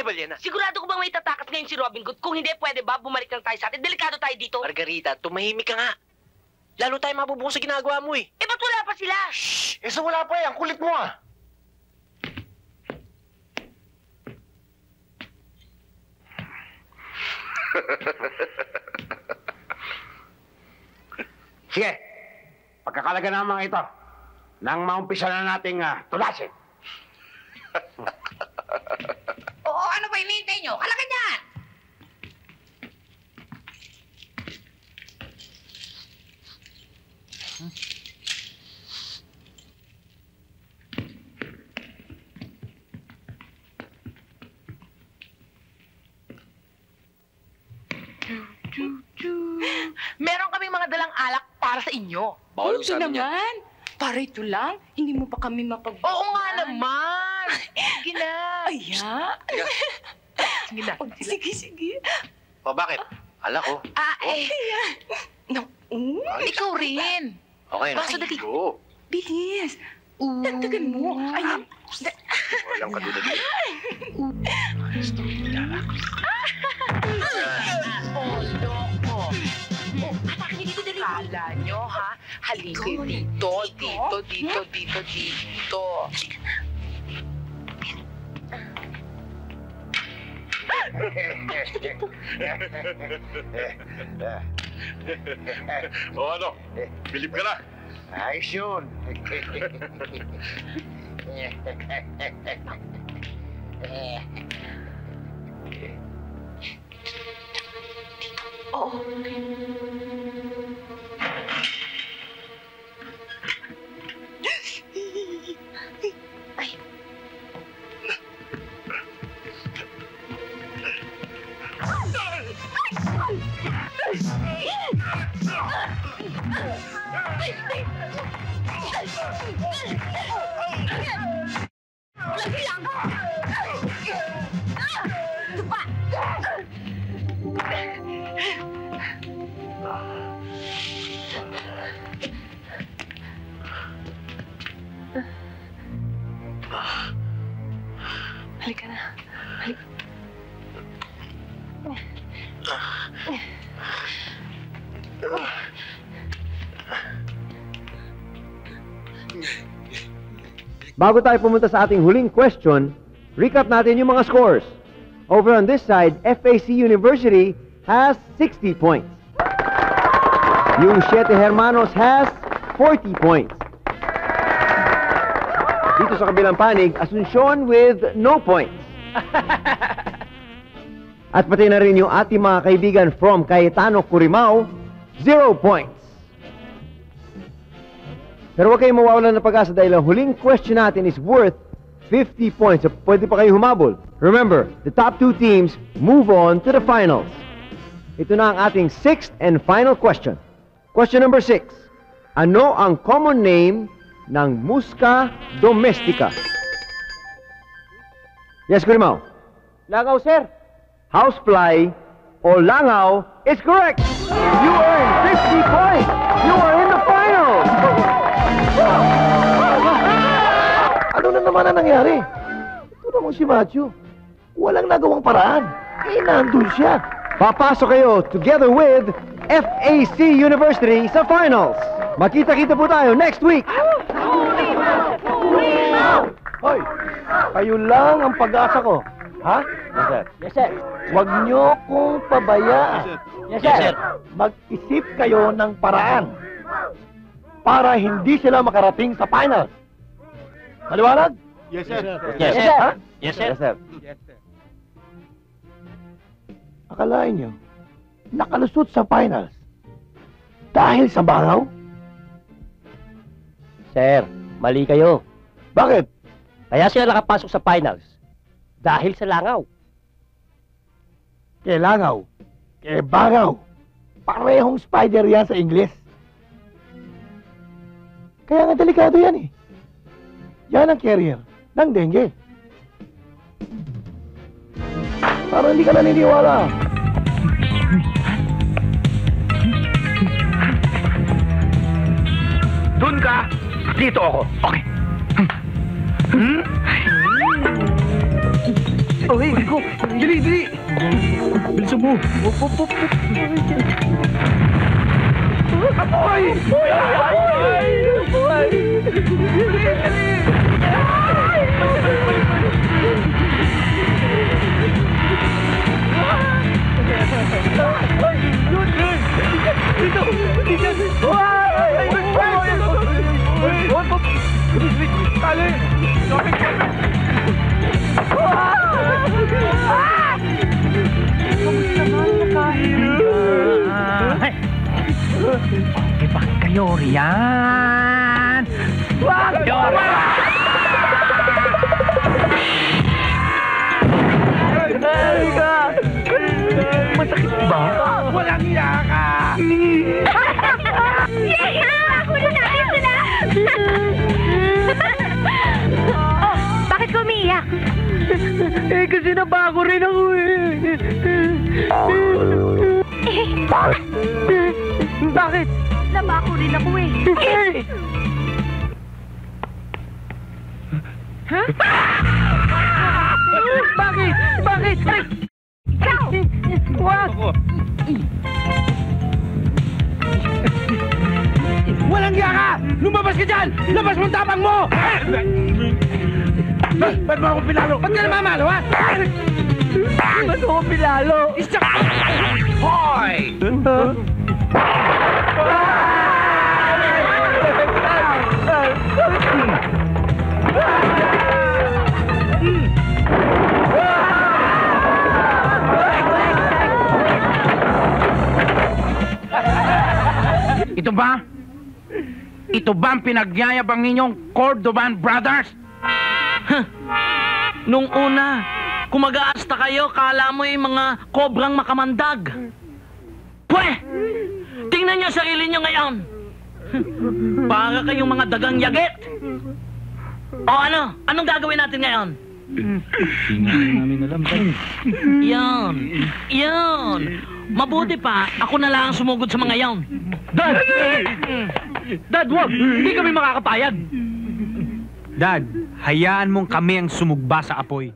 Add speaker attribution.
Speaker 1: Valena.
Speaker 2: Sigurado ko bang may tatakas ngayon si Robin Hood? Kung hindi, pwede ba? Bumalik lang tayo sa atin. Delikado tayo dito.
Speaker 1: Margarita, tumahimik ka nga. Lalo tayo mabubuong sa ginagawa mo eh.
Speaker 2: Eh, ba't wala pa sila?
Speaker 3: Shhh! So wala pa eh. Ang kulit mo ah. Sige. Pagkakalaga ng mga ito, nang maumpisa na nating tulasin.
Speaker 4: Oo, ano ba hinihintay nyo? Kalagay dyan!
Speaker 2: Meron kaming mga dalang alak para sa inyo.
Speaker 1: Bawal
Speaker 5: Ito naman. Para ito lang, hindi mo pa kami mapagbawalan.
Speaker 2: Oo nga naman. Sige na.
Speaker 5: Ayan.
Speaker 2: Sige na.
Speaker 5: Sige, sige.
Speaker 1: O bakit? Ala ko.
Speaker 2: Ikaw rin.
Speaker 1: Okay na.
Speaker 2: Basta dali.
Speaker 1: Go.
Speaker 5: Bilis. Dagdagan mo. Ayan.
Speaker 1: Walang katulad dito.
Speaker 2: Kala nyo, ha? Halika dito, dito, dito, dito, dito.
Speaker 3: O ano? Bilib ka na?
Speaker 6: Ayos yun.
Speaker 5: Oo. Ay. Halika na. Halika.
Speaker 7: Bago tayo pumunta sa ating huling question, recap natin yung mga scores. Over on this side, FAC University has 60 points. Yung Siete Hermanos has 40 points. Dito sa kabilang panig, Asuncion with no points. At pati na rin yung ating mga kaibigan from Cayetano, Curimao, 0 points. Pero huwag kayong mawawalan ng pag-asa dahil ang huling question natin is worth 50 points. So pwede pa kayo humabol. Remember, the top two teams move on to the finals. Ito na ang ating sixth and final question. Question number 6. Ano ang common name ng Musca domestica? Yes, Curimao.
Speaker 1: Langaw, sir.
Speaker 7: Housefly o langaw is correct. You earn 50 points. You are in the finals.
Speaker 6: Ano na naman ang nangyari? Ito naman si Macho. Walang nagawang paraan. Eh, nandun siya.
Speaker 7: Papasok kayo together with FAC University sa finals. Makita-kita po tayo next week.
Speaker 6: Hoy, kayo lang ang pag-asa ko. Ha?
Speaker 1: Yes, sir. Yes, sir.
Speaker 6: Huwag niyo kong pabayaan.
Speaker 1: Yes, sir.
Speaker 6: Mag-isip kayo ng paraan para hindi sila makarating sa finals. Maliwanag?
Speaker 3: Yes, sir.
Speaker 1: Yes, sir.
Speaker 6: Ha?
Speaker 1: Yes, sir.
Speaker 3: Yes, sir.
Speaker 6: Akalain niyo, nakalusot sa finals dahil sa bangaw?
Speaker 1: Sir, mali kayo.
Speaker 6: Bakit?
Speaker 1: Kaya sila nakapasok sa finals. Dahil sa langaw.
Speaker 6: Kay langaw, kay bangaw. Parehong spider yan sa Ingles. Kaya nga delikado yan eh. Yan ang carrier ng dengue. Parang hindi ka naniniwala.
Speaker 3: Doon ka, dito ako. Okay.
Speaker 8: Okay, go! Dali, dali! Bilisan mo! Apoy! Apoy! Dali, dali! Bakit kayo riyan? Wag! Masakit ba? Walang iya ka!
Speaker 9: Ako na natin sila! Oh, bakit ka umiiyak?
Speaker 8: Eh, kasi nabago rin ako Bakit?
Speaker 9: Nabako rin ako Ha?
Speaker 8: Bakit? Bakit?
Speaker 9: Ikaw!
Speaker 8: Wag! Walang iya ka! Lumabas ka dyan! Labas mo ang tapang mo! Ba't mo ako pinalo? Ba't ka namamalo, ha? Ba't mo ako pinalo? Isyak! Hoy! Ito ba? Ito ba ang pinagyayabang ninyong Cordovan Brothers?
Speaker 10: Nung una, kung mag-aasta kayo, kala mo yung mga kobrang makamandag. Pweh! Tingnan niyo sarili niyo ngayon. Para kayong mga dagang yagit. O ano? Anong gagawin natin ngayon? Yan. Yan. Mabuti pa, ako na lang ang sumugod sa mga yan.
Speaker 8: Dad! Dad, wag! Hindi kami makakapayag.
Speaker 11: Dad, hayaan mong kami ang sumugba sa apoy.